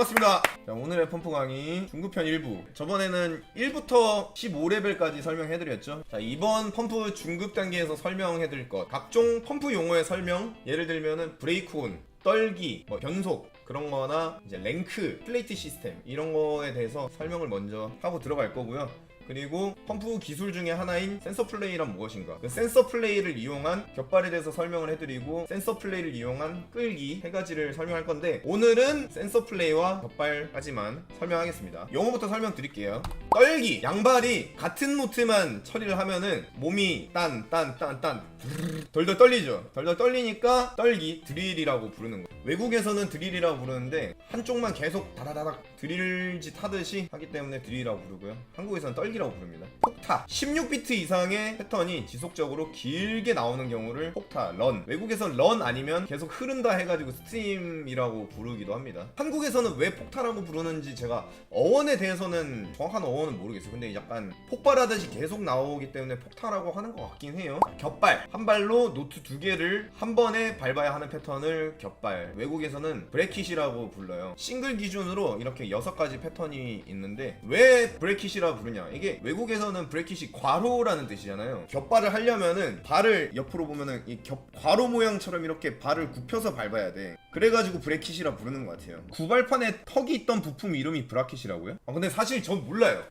반갑습니다. 자, 오늘의 펌프 강의 중급편 1부. 저번에는 1부터 15레벨까지 설명해드렸죠. 자, 이번 펌프 중급 단계에서 설명해드릴 것, 각종 펌프 용어의 설명. 예를 들면은 브레이크온, 떨기, 변속 그런 거나 이제 랭크, 플레이트 시스템 이런 거에 대해서 설명을 먼저 하고 들어갈 거고요. 그리고 펌프 기술 중에 하나인 센서 플레이란 무엇인가, 그 센서 플레이를 이용한 격발에 대해서 설명을 해드리고 센서 플레이를 이용한 끌기 세 가지를 설명할 건데, 오늘은 센서 플레이와 격발까지만 설명하겠습니다. 용어부터 설명드릴게요. 떨기, 양발이 같은 노트만 처리를 하면은 몸이 딴 덜덜 떨리죠. 덜덜 떨리니까 떨기, 드릴이라고 부르는 거예요. 외국에서는 드릴이라고 부르는데 한쪽만 계속 다다다닥 드릴짓 하듯이 하기 때문에 드릴이라고 부르고요. 한국에서는 떨기라고 부릅니다. 폭타, 16비트 이상의 패턴이 지속적으로 길게 나오는 경우를 폭타, 런. 외국에서는 런 아니면 계속 흐른다 해가지고 스트림이라고 부르기도 합니다. 한국에서는 왜 폭타라고 부르는지 제가 어원에 대해서는 정확한 어원은 모르겠어요. 근데 약간 폭발하듯이 계속 나오기 때문에 폭타라고 하는 것 같긴 해요. 격발, 한 발로 노트 두 개를 한 번에 밟아야 하는 패턴을 격발, 외국에서는 브래킷이라고 불러요. 싱글 기준으로 이렇게 6가지 패턴이 있는데, 왜 브래킷이라 부르냐, 이게 외국에서는 브래킷이 괄호라는 뜻이잖아요. 격발을 하려면은 발을 옆으로 보면은 이 괄호 모양처럼 이렇게 발을 굽혀서 밟아야 돼. 그래가지고 브래킷이라 부르는 것 같아요. 구발판에 턱이 있던 부품 이름이 브라킷이라고요? 근데 사실 전 몰라요.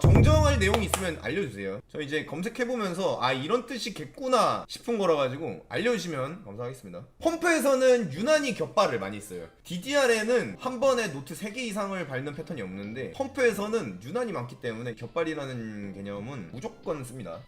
정정할 내용이 있으면 알려주세요. 저 이제 검색해보면서 이런 뜻이겠구나 싶은 거라 가지고 알려주시면 감사하겠습니다. 펌프에서는 유난히 격발을 많이 써요. DDR에는 한 번에 노트 3개 이상을 밟는 패턴이 없는데 펌프에서는 유난히 많기 때문에 격발이라는 개념은 무조건 씁니다.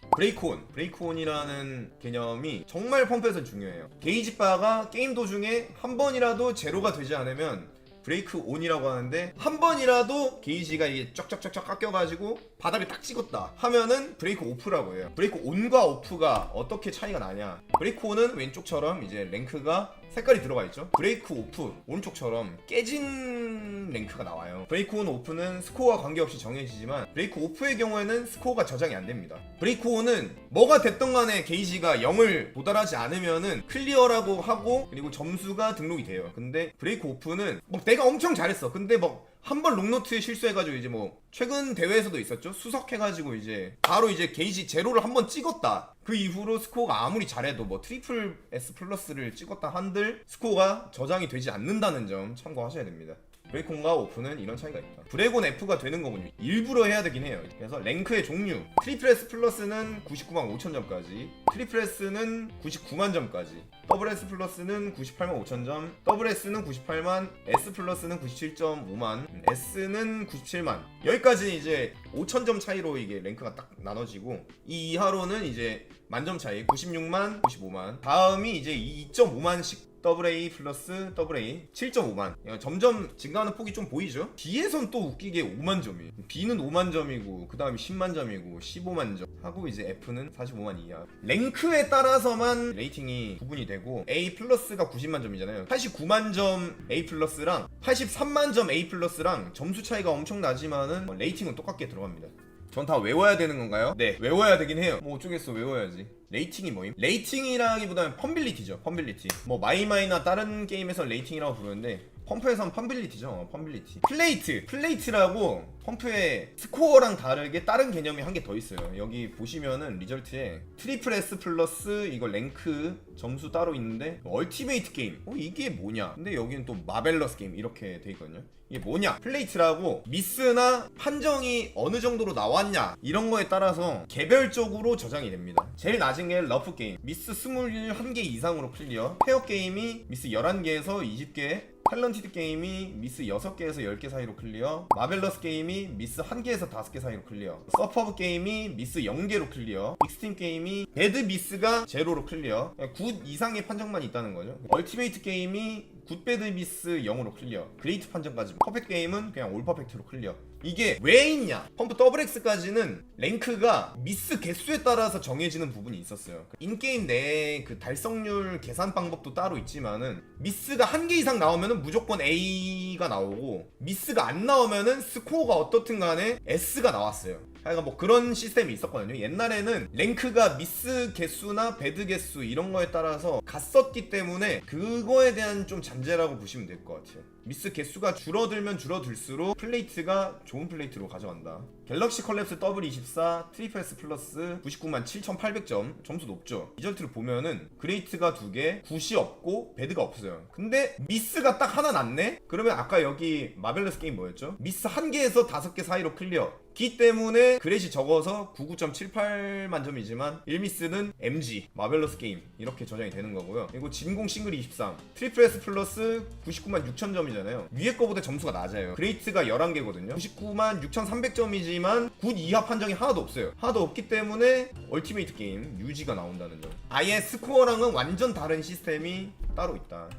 브레이크온이라는 개념이 정말 펌프에서 중요해요. 게이지 바가 게임 도중에 한 번이라도 제로가 되지 않으면 브레이크 온이라고 하는데, 한 번이라도 게이지가 이게 쫙쫙쫙쫙 깎여가지고 바닥에 딱 찍었다 하면은 브레이크 오프라고 해요. 브레이크 온과 오프가 어떻게 차이가 나냐, 브레이크 온은 왼쪽처럼 이제 랭크가 색깔이 들어가 있죠. 브레이크 오프, 오른쪽처럼 깨진 랭크가 나와요. 브레이크 온, 오프는 스코어와 관계없이 정해지지만 브레이크 오프의 경우에는 스코어가 저장이 안 됩니다. 브레이크 온은 뭐가 됐던 간에 게이지가 0을 도달하지 않으면은 클리어라고 하고, 그리고 점수가 등록이 돼요. 근데 브레이크 오프는 내가 엄청 잘했어, 근데 한 번 롱노트 실수해가지고 이제 최근 대회에서도 있었죠. 수석해가지고 이제 바로 이제 게이지 제로를 한번 찍었다. 그 이후로 스코어가 아무리 잘해도 트리플 S 플러스를 찍었다 한들 스코어가 저장이 되지 않는다는 점 참고하셔야 됩니다. 브레이크온과 오프는 이런 차이가 있다. 브레이크온 F가 되는 거군요. 일부러 해야 되긴 해요. 그래서 랭크의 종류, 트리플 S 플러스는 99만 5천 점까지, 트리플 S는 99만 점까지, 더블 S 플러스는 98만 5천 점, 더블 S는 98만, S 플러스는 97.5만, S는 97만. 여기까지 이제 5천 점 차이로 이게 랭크가 딱 나눠지고, 이 이하로는 이제 만점 차이 96만, 95만. 다음이 이제 2.5만씩 AA 플러스 AA 7.5만. 점점 증가하는 폭이 좀 보이죠? B에선 또 웃기게 5만 점이에요. B는 5만 점이고, 그 다음에 10만 점이고, 15만 점 하고, 이제 F는 45만 이하. 랭크에 따라서만 레이팅이 구분이 되고, A 플러스가 90만 점이잖아요. 89만 점 A 플러스랑 83만 점 A 플러스랑 점수 차이가 엄청 나지만은 레이팅은 똑같게 들어갑니다. 전 다 외워야 되는 건가요? 네, 외워야 되긴 해요. 어쩌겠어, 외워야지. 레이팅이 뭐임? 레이팅이라기보다는 펌빌리티죠. 펌빌리티. 마이마이나 다른 게임에서 레이팅이라고 부르는데, 펌프에선 펌빌리티죠. 펌빌리티. 플레이트라고 펌프의 스코어랑 다르게 다른 개념이 한 개 더 있어요. 여기 보시면은 리절트에 트리플 S 플러스 이거 랭크 점수 따로 있는데, 얼티메이트 게임, 이게 뭐냐, 근데 여기는 또 마벨러스 게임 이렇게 돼 있거든요. 이게 뭐냐, 플레이트라고 미스나 판정이 어느 정도로 나왔냐 이런 거에 따라서 개별적으로 저장이 됩니다. 제일 낮은 게 러프 게임, 미스 21개 이상으로 클리어, 페어 게임이 미스 11개에서 20개, 탤런티드 게임이 미스 6개에서 10개 사이로 클리어, 마벨러스 게임이 미스 1개에서 5개 사이로 클리어, 서퍼브 게임이 미스 0개로 클리어, 익스트림 게임이 배드 미스가 제로로 클리어, 굿 이상의 판정만 있다는 거죠. 얼티메이트 게임이 굿 배드 미스 0으로 클리어, 그레이트 판정까지, 퍼펙트 게임은 그냥 올 퍼펙트로 클리어. 이게 왜 있냐, 펌프 더블 X까지는 랭크가 미스 개수에 따라서 정해지는 부분이 있었어요. 인게임 내에 그 달성률 계산 방법도 따로 있지만은, 미스가 1개 이상 나오면은 무조건 A가 나오고, 미스가 안 나오면은 스코어가 어떻든 간에 S가 나왔어요. 그러니까 그런 시스템이 있었거든요. 옛날에는 랭크가 미스 개수나 배드 개수 이런 거에 따라서 갔었기 때문에 그거에 대한 좀 잔재라고 보시면 될 것 같아요. 미스 개수가 줄어들면 줄어들수록 플레이트가 좋은 플레이트로 가져간다. 갤럭시 컬랩스 W24 트리플 S 플러스 99만 7,800점 점수 높죠. 리절트를 보면은 그레이트가 2개, 굿이 없고 배드가 없어요. 근데 미스가 딱 하나 났네? 그러면 아까 여기 마벨러스 게임 뭐였죠? 미스 1개에서 5개 사이로 클리어 기 때문에 그레이시 적어서 99.78만 점이지만 1미스는 MG 마벨러스 게임 이렇게 저장이 되는 거고요. 그리고 진공 싱글 23 트리플 S 플러스 99만 6천 점이잖아요. 위에 거보다 점수가 낮아요. 그레이트가 11개거든요 99만 6,300점이지만 굿 이하 판정이 하나도 없어요. 하나도 없기 때문에 얼티메이트 게임 유지가 나온다는 점. 아예 스코어랑은 완전 다른 시스템이 따로 있다.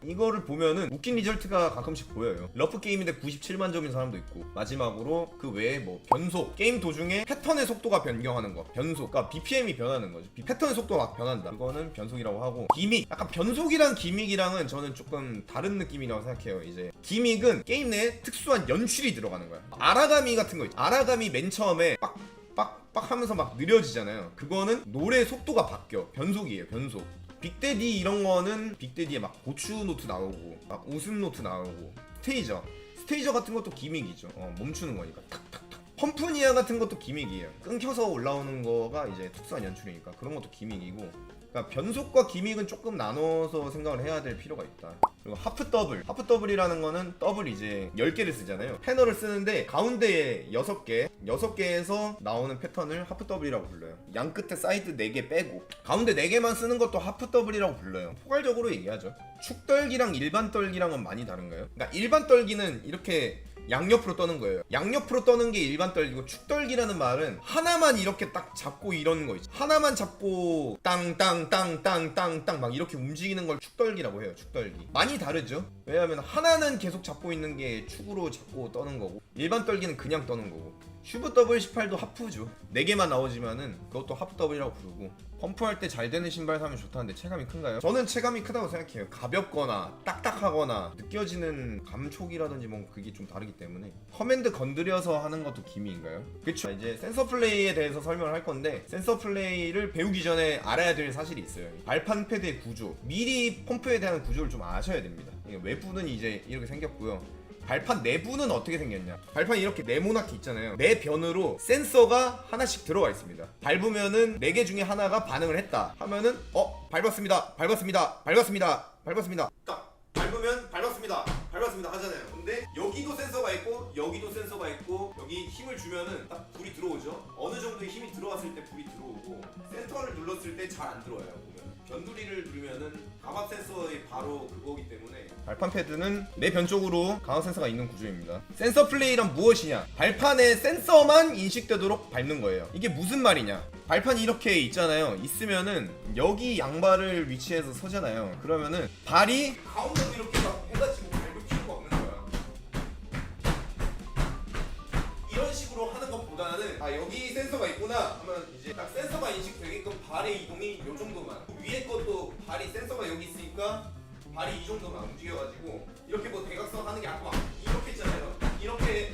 이거를 보면은 웃긴 리절트가 가끔씩 보여요. 러프 게임인데 97만 점인 사람도 있고, 마지막으로 그 외에 뭐 변속, 게임 도중에 패턴의 속도가 변경하는 거, 변속, 그러니까 BPM이 변하는 거죠. 패턴의 속도가 막 변한다, 그거는 변속이라고 하고, 기믹, 약간 변속이랑 기믹이랑은 저는 조금 다른 느낌이라고 생각해요. 이제 기믹은 게임 내에 특수한 연출이 들어가는 거야. 아라가미 같은 거 있죠. 아라가미 맨 처음에 빡 하면서 막 느려지잖아요. 그거는 노래 속도가 바뀌어. 변속이에요, 변속. 빅데디 이런 거는 빅데디에 막 고추 노트 나오고 막 웃음 노트 나오고, 스테이저 같은 것도 기믹이죠. 멈추는 거니까 탁탁탁. 펌프니아 같은 것도 기믹이에요. 끊겨서 올라오는 거가 이제 특수한 연출이니까 그런 것도 기믹이고, 그러니까 변속과 기믹은 조금 나눠서 생각을 해야 될 필요가 있다. 그리고 하프 더블이라는 거는 더블 이제 10개를 쓰잖아요. 패널을 쓰는데 가운데에 6개에서 나오는 패턴을 하프 더블이라고 불러요. 양 끝에 사이드 4개 빼고 가운데 4개만 쓰는 것도 하프 더블이라고 불러요. 포괄적으로 얘기하죠. 축떨기랑 일반 떨기랑은 많이 다른가요? 그러니까 일반 떨기는 이렇게 양옆으로 떠는 거예요. 양옆으로 떠는 게 일반 떨기고, 축떨기라는 말은 하나만 이렇게 딱 잡고 이러는 거 있죠. 하나만 잡고 땅땅땅땅땅땅 막 이렇게 움직이는 걸 축떨기라고 해요. 축떨기 많이 다르죠. 왜냐하면 하나는 계속 잡고 있는 게 축으로 잡고 떠는 거고, 일반 떨기는 그냥 떠는 거고. 슈브 W18도 하프죠. 4개만 나오지만은 그것도 하프 더블이라고 부르고, 펌프할 때 잘 되는 신발 사면 좋다는데 체감이 큰가요? 저는 체감이 크다고 생각해요. 가볍거나 딱딱하거나 느껴지는 감촉이라든지 뭐 그게 좀 다르기 때문에. 커맨드 건드려서 하는 것도 기미인가요? 그쵸. 이제 센서 플레이에 대해서 설명을 할 건데, 센서 플레이를 배우기 전에 알아야 될 사실이 있어요. 발판 패드의 구조, 미리 펌프에 대한 구조를 좀 아셔야 됩니다. 외부는 이제 이렇게 생겼고요. 발판 내부는 어떻게 생겼냐, 발판이 이렇게 네모나게 있잖아요. 네 변으로 센서가 하나씩 들어가 있습니다. 밟으면은 4개 중에 하나가 반응을 했다 하면은 밟았습니다 딱 밟으면 밟았습니다 하잖아요. 근데 여기도 센서가 있고 여기도 센서가 있고, 여기 힘을 주면은 딱 불이 들어오죠. 어느 정도의 힘이 들어왔을 때 불이 들어오고, 센터를 눌렀을 때 잘 안 들어와요. 보면 변두리를 누르면은 감압 센서의 바로 그거기 때문에 발판 패드는 내 변 쪽으로 감압 센서가 있는 구조입니다. 센서 플레이란 무엇이냐? 발판에 센서만 인식되도록 밟는 거예요. 이게 무슨 말이냐? 발판이 이렇게 있잖아요. 있으면은 여기 양발을 위치해서 서잖아요. 그러면은 발이 가운데로 이렇게 막 해가지고 밟을 필요가 없는 거야. 이런 식으로 하는 것보다는 여기 센서가 있구나 하면 이제 딱 센서가 인식되게끔 발의 이동이 요 정도만, 위에 것도 발이 센서가 여기 있으니까 발이 이 정도만 움직여가지고, 이렇게 뭐 대각선 하는 게 아까 막 이렇게 있잖아요. 이렇게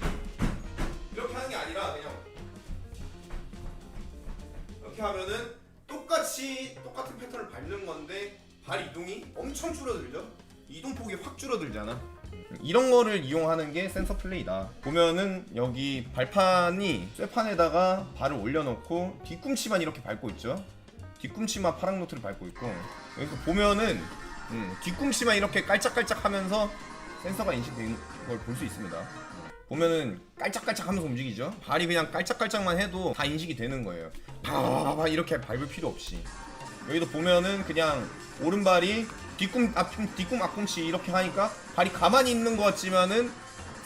하는 게 아니라 그냥 이렇게 하면은 똑같은 패턴을 밟는 건데 발 이동이 엄청 줄어들죠. 이동폭이 확 줄어들잖아. 이런 거를 이용하는 게 센서 플레이다. 보면은 여기 발판이 쇠판에다가 발을 올려놓고 뒤꿈치만 이렇게 밟고 있죠. 뒤꿈치만 파랑 노트를 밟고 있고, 여기서 보면은 뒤꿈치만 이렇게 깔짝깔짝 하면서 센서가 인식되는 걸 볼 수 있습니다. 보면은 깔짝깔짝 하면서 움직이죠. 발이 그냥 깔짝깔짝만 해도 다 인식이 되는 거예요. 바바바 이렇게 밟을 필요 없이. 여기도 보면은 그냥 오른발이 뒤꿈 앞꿈치 이렇게 하니까 발이 가만히 있는 것 같지만은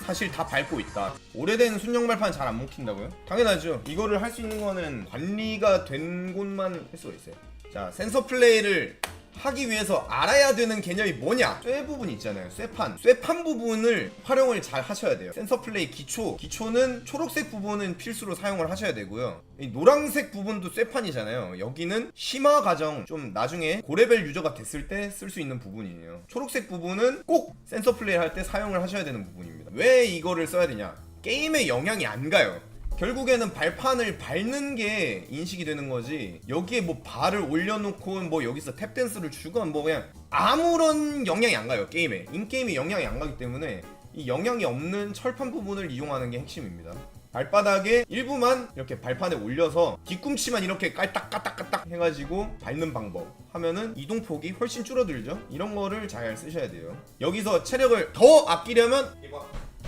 사실 다 밟고 있다. 오래된 순정 발판 잘 안 먹힌다고요? 당연하죠. 이거를 할 수 있는 거는 관리가 된 곳만 할 수가 있어요. 자, 센서 플레이를 하기 위해서 알아야 되는 개념이 뭐냐? 쇠 부분 있잖아요. 쇠판 부분을 활용을 잘 하셔야 돼요. 센서 플레이 기초는 초록색 부분은 필수로 사용을 하셔야 되고요. 이 노란색 부분도 쇠판이잖아요. 여기는 심화 과정, 좀 나중에 고레벨 유저가 됐을 때 쓸 수 있는 부분이에요. 초록색 부분은 꼭 센서 플레이 할 때 사용을 하셔야 되는 부분입니다. 왜 이거를 써야 되냐? 게임에 영향이 안 가요. 결국에는 발판을 밟는 게 인식이 되는 거지, 여기에 뭐 발을 올려놓고 뭐 여기서 탭댄스를 주건 뭐 그냥 아무런 영향이 안 가요. 게임에, 인게임에 영향이 안 가기 때문에 이 영향이 없는 철판 부분을 이용하는 게 핵심입니다. 발바닥에 일부만 이렇게 발판에 올려서 뒤꿈치만 이렇게 깔딱깔딱깔딱 해가지고 밟는 방법 하면은 이동폭이 훨씬 줄어들죠. 이런 거를 잘 쓰셔야 돼요. 여기서 체력을 더 아끼려면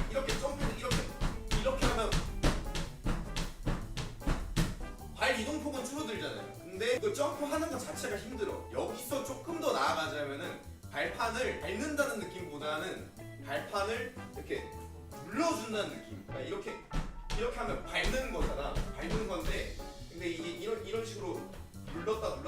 이렇게 점프 이렇게 하면 발 이동폭은 줄어들잖아요. 근데 그 점프하는 것 자체가 힘들어. 여기서 조금 더 나아가자면은 발판을 밟는다는 느낌보다는 발판을 이렇게 눌러준다는 느낌. 그러니까 이렇게 하면 밟는 거잖아. 밟는 건데, 근데 이게 이런 식으로 눌렀다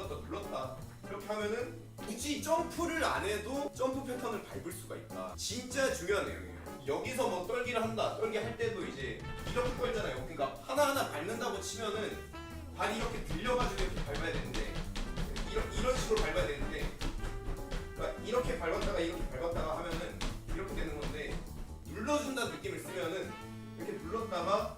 이렇게 하면은 굳이 점프를 안 해도 점프 패턴을 밟을 수가 있다. 진짜 중요한 내용이에요. 여기서 뭐 떨기를 한다. 떨기 할 때도 이제 이렇게 떨잖아요. 그러니까 하나하나 밟는다고 치면은 발이 이렇게 들려가지고 이렇게 밟아야 되는데, 이런 식으로 밟아야 되는데, 그러니까 이렇게 밟았다가 하면은 이렇게 되는 건데, 눌러준다는 느낌을 쓰면은 이렇게 눌렀다가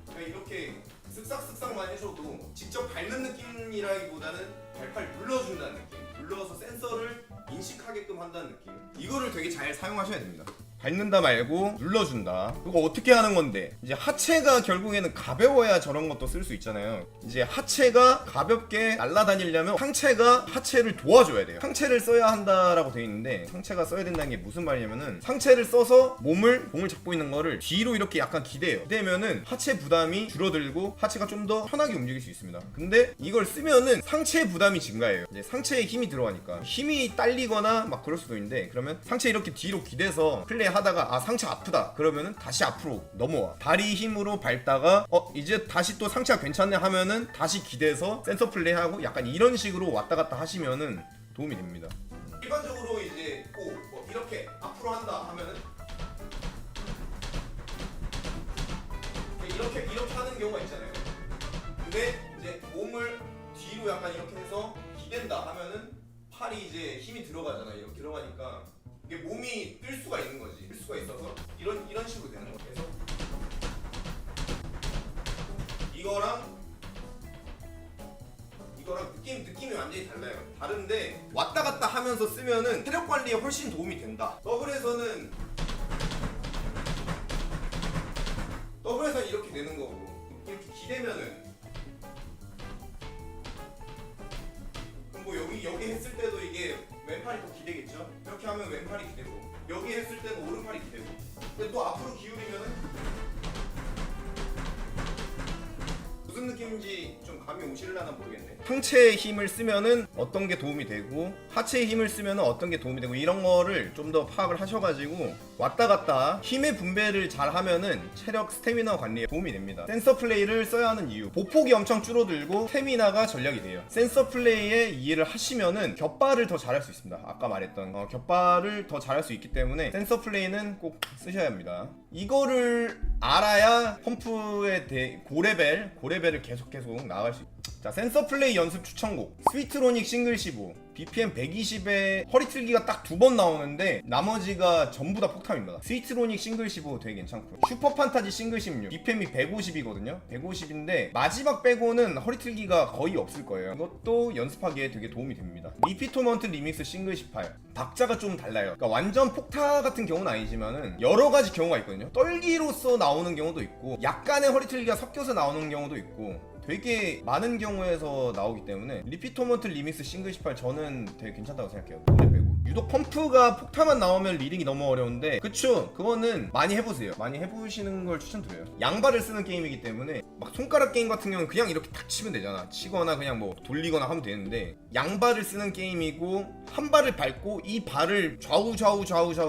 그냥 이렇게 쓱싹쓱싹만 해줘도 직접 밟는 느낌이라기보다는 발판을 눌러준다는 느낌, 눌러서 센서를 인식하게끔 한다는 느낌, 이거를 되게 잘 사용하셔야 됩니다. 밟는다 말고 눌러준다. 그거 어떻게 하는 건데, 이제 하체가 결국에는 가벼워야 저런 것도 쓸 수 있잖아요. 이제 하체가 가볍게 날아다니려면 상체가 하체를 도와줘야 돼요. 상체를 써야 한다라고 되어 있는데, 상체가 써야 된다는 게 무슨 말이냐면은 상체를 써서 공을 잡고 있는 거를 뒤로 이렇게 약간 기대요. 기대면은 하체 부담이 줄어들고 하체가 좀 더 편하게 움직일 수 있습니다. 근데 이걸 쓰면은 상체 부담이 증가해요. 이제 상체에 힘이 들어가니까 힘이 딸리거나 막 그럴 수도 있는데, 그러면 상체 이렇게 뒤로 기대서 플레이 하다가 상체 아프다 그러면은 다시 앞으로 넘어와. 다리 힘으로 밟다가 이제 다시 또 상체가 괜찮네 하면은 다시 기대서 센서 플레이하고, 약간 이런 식으로 왔다 갔다 하시면은 도움이 됩니다. 일반적으로 이제 뭐 이렇게 앞으로 한다 하면은 이렇게 하는 경우가 있잖아요. 근데 이제 몸을 뒤로 약간 이렇게 해서 기댄다 하면은 팔이 이제 힘이 들어가잖아. 이렇게 들어가니까 이게 몸이 뜰 수가 있는 거지. 뜰 수가 있어서 이런 식으로 되는 거야. 그래서 이거랑 느낌이 완전히 달라요. 다른데 왔다 갔다 하면서 쓰면은 체력 관리에 훨씬 도움이 된다. 더블에서는 이렇게 되는 거고, 이렇게 기대면은 그럼 뭐 여기 했을 때도 이게 왼팔이 더 기대겠죠? 이렇게 하면 왼팔이 기대고, 여기 했을 때는 오른팔이 기대고, 근데 또 앞으로 기울이면은 무슨 느낌인지 좀 감이 오실려나 모르겠네. 상체의 힘을 쓰면은 어떤 게 도움이 되고 하체의 힘을 쓰면은 어떤 게 도움이 되고, 이런 거를 좀 더 파악을 하셔가지고 왔다 갔다 힘의 분배를 잘 하면은 체력 스태미나 관리에 도움이 됩니다. 센서 플레이를 써야 하는 이유, 보폭이 엄청 줄어들고 스태미나가 전략이 돼요. 센서 플레이에 이해를 하시면은 격발을 더 잘할 수 있습니다. 아까 말했던 격발을 더 잘할 수 있기 때문에 센서 플레이는 꼭 쓰셔야 합니다. 이거를 알아야 펌프의 고레벨을 계속 나아갈 수 있습니다. 자, 센서 플레이 연습 추천곡 스위트로닉 싱글 15, BPM 120에 허리 틀기가 딱 2번 나오는데 나머지가 전부 다 폭탄입니다. 스위트로닉 싱글 15 되게 괜찮고, 슈퍼 판타지 싱글 16 BPM이 150이거든요 150인데 마지막 빼고는 허리 틀기가 거의 없을 거예요. 이것도 연습하기에 되게 도움이 됩니다. 리피토먼트 리믹스 싱글 18, 박자가 좀 달라요. 그러니까 완전 폭타 같은 경우는 아니지만은 여러 가지 경우가 있거든요. 떨기로서 나오는 경우도 있고, 약간의 허리 틀기가 섞여서 나오는 경우도 있고, 되게 많은 경우에서 나오기 때문에 리피토먼트 리믹스 싱글 18 저는 되게 괜찮다고 생각해요. 노래 빼고. 유독 펌프가 폭타만 나오면 리딩이 너무 어려운데, 그쵸? 그거는 많이 해보세요. 많이 해보시는 걸 추천드려요. 양발을 쓰는 게임이기 때문에 막 손가락 게임 같은 경우는 그냥 이렇게 탁 치면 되잖아. 치거나 그냥 뭐 돌리거나 하면 되는데, 양발을 쓰는 게임이고 한 발을 밟고 이 발을 좌우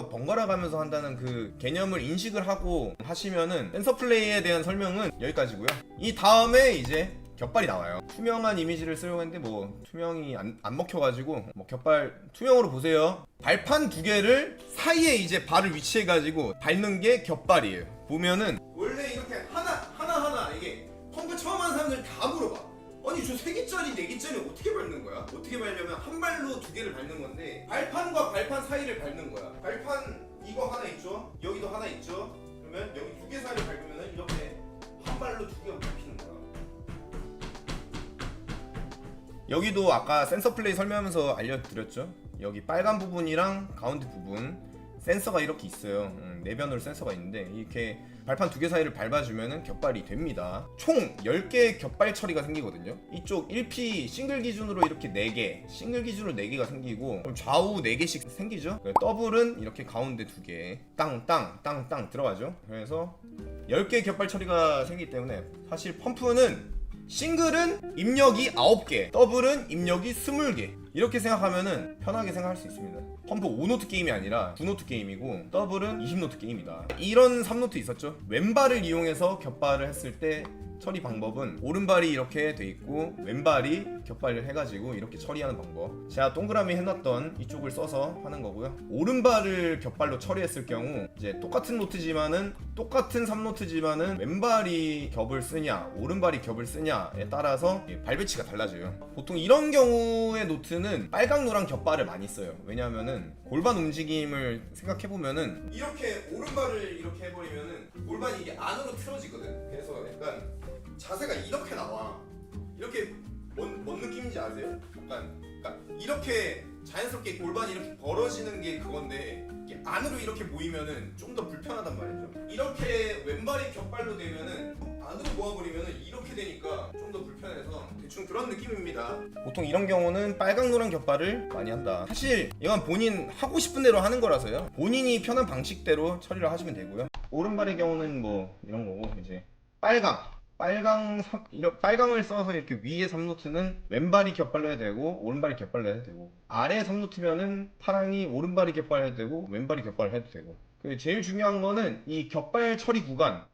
번갈아 가면서 한다는 그 개념을 인식을 하고 하시면은 센서 플레이에 대한 설명은 여기까지고요. 이 다음에 이제 격발이 나와요. 투명한 이미지를 쓰려고 했는데 뭐 투명이 안 먹혀가지고 뭐 격발 투명으로 보세요. 발판 두 개를 사이에 이제 발을 위치해가지고 밟는 게 격발이에요. 보면은 원래 이렇게 하나 이게 펌프 처음 하는 사람들 다 물어봐. 아니 저 3개짜리 4개짜리 어떻게 밟는 거야? 어떻게 밟려면 한 발로 2개를 밟는 건데, 발판과 발판 사이를 밟는 거야. 발판 이거 하나 있죠? 여기도 하나 있죠? 그러면 여기 2개 사이를 밟으면 이렇게 한 한 발로 두 개가 밟히는 거야. 여기도 아까 센서 플레이 설명하면서 알려드렸죠. 여기 빨간 부분이랑 가운데 부분 센서가 이렇게 있어요. 내변으로 센서가 있는데 이렇게 발판 두 개 사이를 밟아주면은 격발이 됩니다. 총 10개의 격발 처리가 생기거든요. 이쪽 1P 싱글 기준으로 이렇게 4개, 싱글 기준으로 4개가 생기고 그럼 좌우 4개씩 생기죠. 더블은 이렇게 가운데 2개 땅땅땅땅 들어가죠. 그래서 10개의 격발 처리가 생기기 때문에 사실 펌프는 싱글은 입력이 9개, 더블은 입력이 20개 이렇게 생각하면은 편하게 생각할 수 있습니다. 펌프 5노트 게임이 아니라 9노트 게임이고 더블은 20노트 게임이다. 이런 3노트 있었죠. 왼발을 이용해서 격발을 했을 때 처리 방법은 오른발이 이렇게 돼 있고 왼발이 격발을 해가지고 이렇게 처리하는 방법. 제가 동그라미 해놨던 이쪽을 써서 하는 거고요. 오른발을 격발로 처리했을 경우 이제 똑같은 노트지만은 똑같은 3노트지만은 왼발이 겹을 쓰냐 오른발이 겹을 쓰냐에 따라서 발배치가 달라져요. 보통 이런 경우의 노트는 빨강 노랑 격발을 많이 써요. 왜냐하면은 골반 움직임을 생각해보면은 이렇게 오른발을 이렇게 해버리면은 골반이 이게 안으로 틀어지거든. 그래서 약간 자세가 이렇게 나와. 이렇게 뭔 느낌인지 아세요? 그러니까 이렇게 자연스럽게 골반이 이렇게 벌어지는 게 그건데 이게 안으로 이렇게 모이면은 좀 더 불편하단 말이죠. 이렇게 왼발이 격발로 되면은 안으로 모아버리면은 이렇게 되니까 좀 더 불편해서 대충 그런 느낌입니다. 보통 이런 경우는 빨강 노랑 격발을 많이 한다. 사실 이건 본인 하고 싶은 대로 하는 거라서요. 본인이 편한 방식대로 처리를 하시면 되고요. 오른발의 경우는 뭐 이런 거고 이제 빨강을 써서 이렇게 위에 3노트는 왼발이 격발로 해야 되고 오른발이 격발로 해야 되고 아래 3노트면은 파랑이 오른발이 격발해야 되고 왼발이 격발을 해도 되고 제일 중요한 거는 이 격발 처리 구간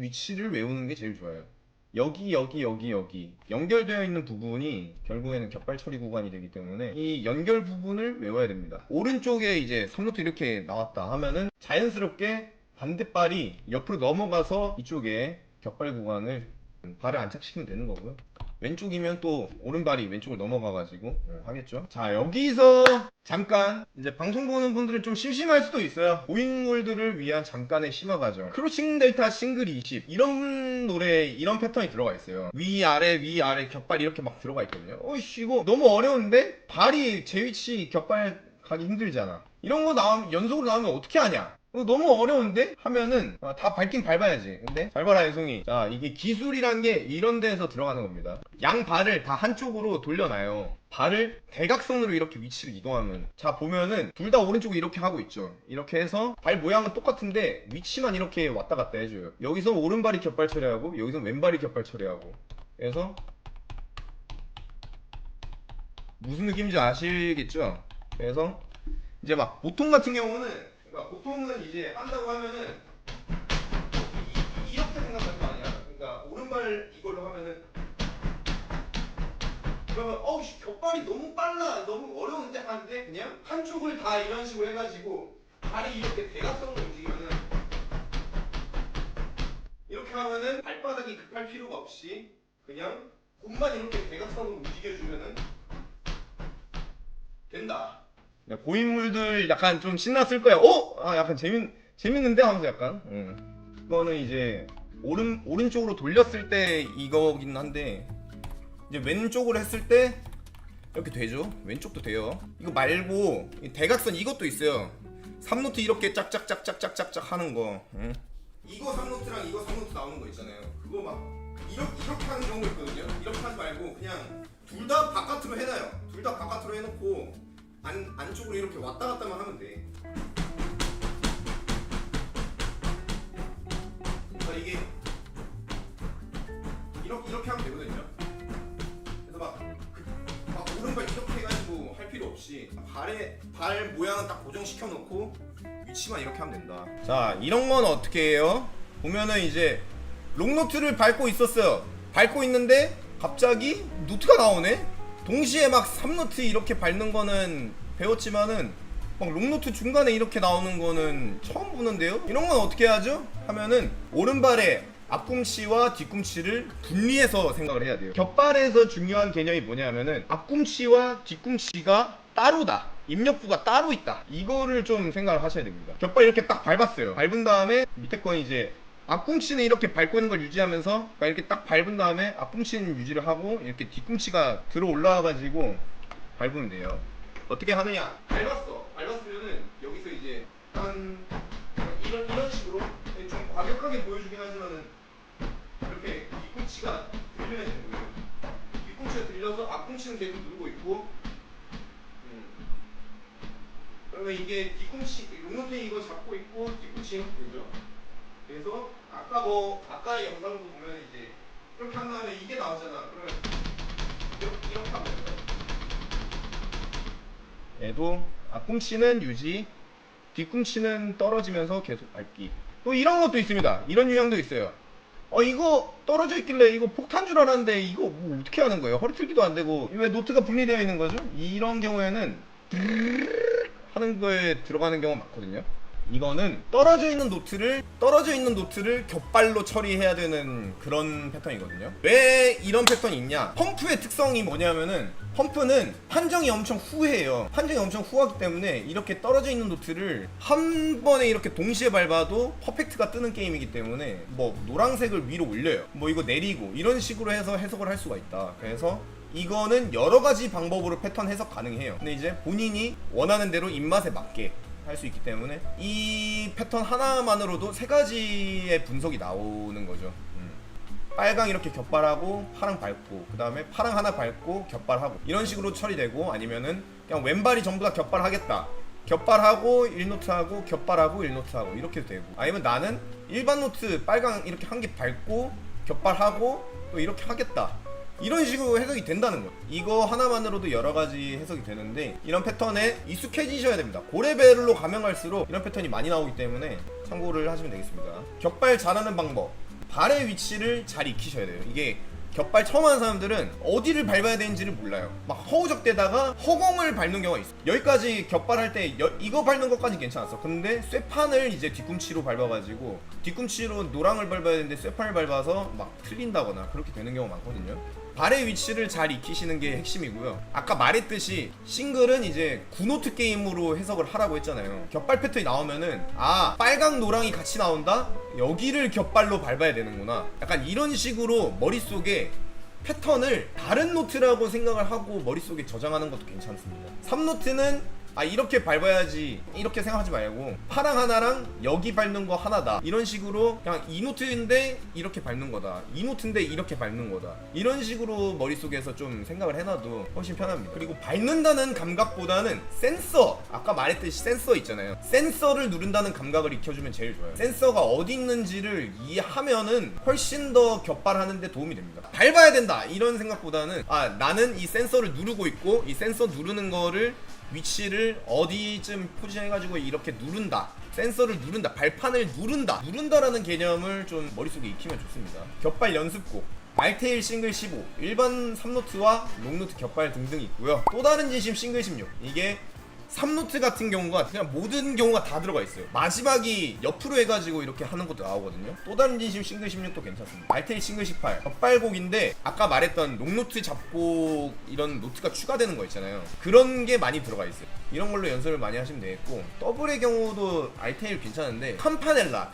위치를 외우는 게 제일 좋아요. 여기 연결되어 있는 부분이 결국에는 격발 처리 구간이 되기 때문에 이 연결 부분을 외워야 됩니다. 오른쪽에 이제 3노트 이렇게 나왔다 하면은 자연스럽게 반대발이 옆으로 넘어가서 이쪽에 격발 구간을 발을 안착시키면 되는 거고요. 왼쪽이면 또 오른발이 왼쪽으로 넘어가가지고 하겠죠. 자, 여기서 잠깐 이제 방송 보는 분들은 좀 심심할 수도 있어요. 고인물들을 위한 잠깐의 심화 과정. 크로싱 델타 싱글 20 이런 노래 이런 패턴이 들어가 있어요. 위아래 격발 이렇게 막 들어가 있거든요. 어이씨 이거 너무 어려운데? 발이 제 위치 격발 가기 힘들잖아. 이런 거 나오면 연속으로 나오면 어떻게 하냐? 너무 어려운데? 하면은 다 밟긴 밟아야지. 근데 잘 봐라 혜송이. 자, 이게 기술이란 게 이런 데에서 들어가는 겁니다. 양 발을 다 한쪽으로 돌려놔요. 발을 대각선으로 이렇게 위치를 이동하면 자 보면은 둘 다 오른쪽에 이렇게 하고 있죠. 이렇게 해서 발 모양은 똑같은데 위치만 이렇게 왔다 갔다 해줘요. 여기서 오른발이 격발 처리하고 여기서 왼발이 격발 처리하고. 그래서 무슨 느낌인지 아시겠죠? 그래서 이제 막 보통 같은 경우는 그러니까 보통은 이제 한다고 하면은 이렇게 생각하는 거 아니야. 그러니까 오른발 이걸로 하면은 그러면 어우씨 격발이 너무 빨라 너무 어려운데 하는데 그냥 한쪽을 다 이런 식으로 해가지고 발이 이렇게 대각선으로 움직이면은 이렇게 하면은 발바닥이 급할 필요가 없이 그냥 몸만 이렇게 대각선으로 움직여주면은 된다. 고인물들 약간 좀 신났을 거야. 약간 재밌는데 하면서 약간. 이거는 이제 오른쪽으로 돌렸을 때 이거긴 한데 이제 왼쪽으로 했을 때 이렇게 되죠. 왼쪽도 돼요. 이거 말고 대각선 이것도 있어요. 3노트 이렇게 짝짝짝짝짝짝 하는 거. 이거 3노트랑 이거 3노트 나오는 거 있잖아요. 그거 막 이렇게 하는 경우가 있거든요. 이렇게 하지 말고 그냥 둘 다 바깥으로 해놔요. 둘 다 바깥으로 해놓고 안쪽으로 이렇게 왔다 갔다만 하면 돼. 그러니까 이게 이렇게 하면 되거든요. 그래서 막 오른발 이렇게 해가지고 할 필요 없이 발 모양은 딱 고정시켜 놓고 위치만 이렇게 하면 된다. 자, 이런 건 어떻게 해요? 보면은 이제 롱노트를 밟고 있었어요. 밟고 있는데 갑자기 노트가 나오네? 동시에 막 3노트 이렇게 밟는 거는 배웠지만은 막 롱노트 중간에 이렇게 나오는 거는 처음 보는데요? 이런 건 어떻게 하죠? 하면은 오른발에 앞꿈치와 뒤꿈치를 분리해서 생각을 해야 돼요. 격발에서 중요한 개념이 뭐냐면은 앞꿈치와 뒤꿈치가 따로다. 입력부가 따로 있다. 이거를 좀 생각을 하셔야 됩니다. 격발 이렇게 딱 밟았어요. 밟은 다음에 밑에 건 이제 앞꿈치는 이렇게 밟고 있는 걸 유지하면서, 그러니까 이렇게 딱 밟은 다음에 앞꿈치는 유지를 하고 이렇게 뒤꿈치가 들어 올라와가지고 밟으면 돼요. 어떻게 하느냐? 밟았으면은 여기서 이제 한 이런 식으로 좀 과격하게 보여주긴 하지만은 이렇게 뒤꿈치가 들려야 되는 거예요. 뒤꿈치가 들려서 앞꿈치는 계속 누르고 있고, 그러면 이게 뒤꿈치, 롱노트 이거 잡고 있고 뒤꿈치 보이죠? 그래서 아까 영상도 보면 이제 이렇게 한 다음에 이게 나오잖아. 그러면 이렇게 하면 돼요. 얘도 앞꿈치는 유지, 뒤꿈치는 떨어지면서 계속 밟기. 또 이런 것도 있습니다. 이런 유형도 있어요. 이거 떨어져 있길래 이거 폭탄 줄 알았는데 이거 뭐 어떻게 하는 거예요? 허리 틀기도 안 되고 왜 노트가 분리되어 있는 거죠? 이런 경우에는 하는 거에 들어가는 경우가 많거든요. 이거는 떨어져 있는 노트를 겹발로 처리해야 되는 그런 패턴이거든요. 왜 이런 패턴이 있냐? 펌프의 특성이 뭐냐면은, 펌프는 판정이 엄청 후해요. 판정이 엄청 후하기 때문에 이렇게 떨어져 있는 노트를 한 번에 이렇게 동시에 밟아도 퍼펙트가 뜨는 게임이기 때문에 뭐 노란색을 위로 올려요, 뭐 이거 내리고 이런 식으로 해서 해석을 할 수가 있다. 그래서 이거는 여러 가지 방법으로 패턴 해석 가능해요. 근데 이제 본인이 원하는 대로 입맛에 맞게 할 수 있기 때문에 이 패턴 하나만으로도 세 가지의 분석이 나오는 거죠. 빨강 이렇게 겹발하고 파랑 밟고, 그 다음에 파랑 하나 밟고 겹발하고, 이런 식으로 처리되고, 아니면은 그냥 왼발이 전부 다 겹발하겠다, 겹발하고 1노트하고 겹발하고 1노트하고 이렇게 되고, 아니면 나는 일반 노트 빨강 이렇게 한 개 밟고 겹발하고 또 이렇게 하겠다, 이런 식으로 해석이 된다는 거예요. 이거 하나만으로도 여러 가지 해석이 되는데, 이런 패턴에 익숙해지셔야 됩니다. 고레벨로 가면 갈수록 이런 패턴이 많이 나오기 때문에 참고를 하시면 되겠습니다. 격발 잘하는 방법, 발의 위치를 잘 익히셔야 돼요. 이게 격발 처음 하는 사람들은 어디를 밟아야 되는지를 몰라요. 막 허우적대다가 허공을 밟는 경우가 있어. 여기까지 격발할 때 이거 밟는 것까지 괜찮았어. 근데 쇠판을 이제 뒤꿈치로 밟아가지고, 뒤꿈치로 노랑을 밟아야 되는데 쇠판을 밟아서 막 틀린다거나 그렇게 되는 경우가 많거든요. 발의 위치를 잘 익히시는 게 핵심이고요. 아까 말했듯이 싱글은 이제 9노트 게임으로 해석을 하라고 했잖아요. 겹발 패턴이 나오면은, 아, 빨강 노랑이 같이 나온다? 여기를 겹발로 밟아야 되는구나, 약간 이런 식으로 머릿속에 패턴을 다른 노트라고 생각을 하고 머릿속에 저장하는 것도 괜찮습니다. 3노트는 이렇게 밟아야지 이렇게 생각하지 말고, 파랑 하나랑 여기 밟는 거 하나다, 이런 식으로 그냥 2노트인데 이렇게 밟는 거다, 2노트인데 이렇게 밟는 거다, 이런 식으로 머릿속에서 좀 생각을 해놔도 훨씬 편합니다. 그리고 밟는다는 감각보다는 센서, 아까 말했듯이 센서 있잖아요. 센서를 누른다는 감각을 익혀주면 제일 좋아요. 센서가 어디 있는지를 이해하면은 훨씬 더 겹발하는 데 도움이 됩니다. 밟아야 된다 이런 생각보다는, 나는 이 센서를 누르고 있고 이 센서 누르는 거를 위치를 어디쯤 포지션해가지고 이렇게 누른다, 센서를 누른다, 발판을 누른다라는 개념을 좀 머릿속에 익히면 좋습니다. 겹발 연습곡, 알테일 싱글 15, 일반 3노트와 롱노트 겹발 등등 있고요. 또 다른 진심 싱글 16, 이게 3노트 같은 경우가 그냥 모든 경우가 다 들어가 있어요. 마지막이 옆으로 해가지고 이렇게 하는 것도 나오거든요. 또 다른 진심 싱글 16도 괜찮습니다. 알테일 싱글 18, 겹발곡인데 아까 말했던 롱노트 잡곡 이런 노트가 추가되는 거 있잖아요. 그런 게 많이 들어가 있어요. 이런 걸로 연습을 많이 하시면 되겠고, 더블의 경우도 알테일 괜찮은데, 캄파넬라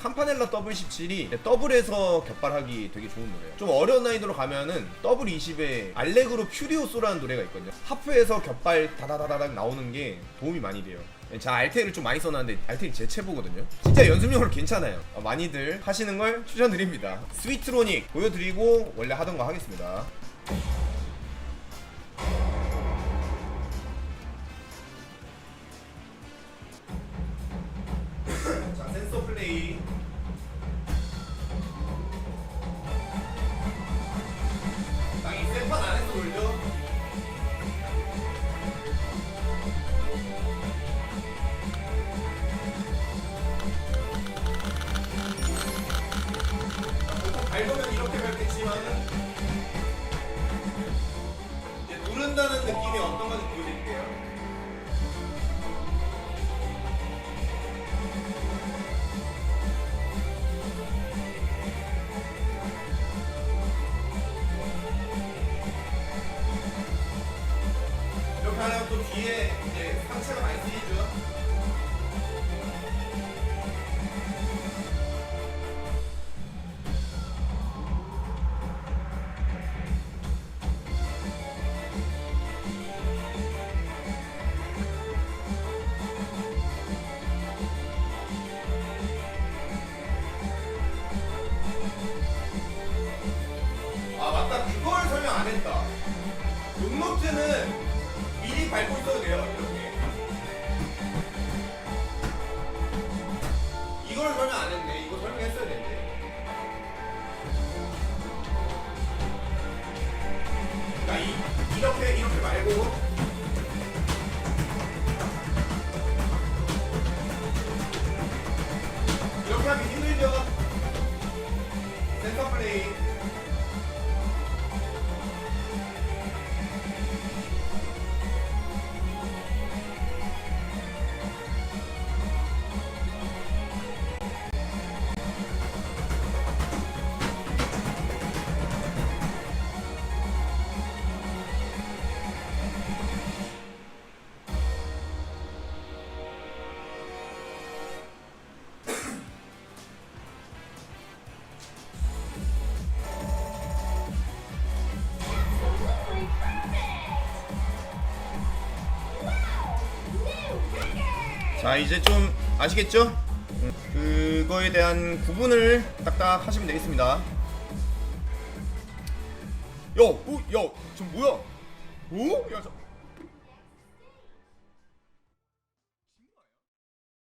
더블 17이 더블에서 겹발하기 되게 좋은 노래예요. 좀 어려운 난이도로 가면은 더블 20에 알레그로 퓨리오소라는 노래가 있거든요. 하프에서 겹발 다다다다닥 나오는 게 도움이 많이 돼요. 자, 알테일을 좀 많이 써놨는데 알테일 제 최보거든요. 진짜 연습용으로 괜찮아요. 많이들 하시는 걸 추천드립니다. 스위트로닉 보여드리고 원래 하던 거 하겠습니다. 자, 센서 플레이. 이 쇠판 안에서 돌려. 밟으면 이렇게 밟겠지만은 이제 누른다는 느낌이 어떤 건지 보여드릴게요. 이렇게 하면 또 뒤에 이제 상체가 많이 쓰이죠. 이거는 미리 밟고 있어도 돼요. 이렇게. 이걸 설명 안 했네. 이거 설명했어야 되는데. 그러니까 이렇게 말고. 이렇게 하기 힘들죠? 센터 플레이. 자, 이제 좀 아시겠죠? 그거에 대한 구분을 딱딱 하시면 되겠습니다. 야, 야, 저 뭐야? 오? 야,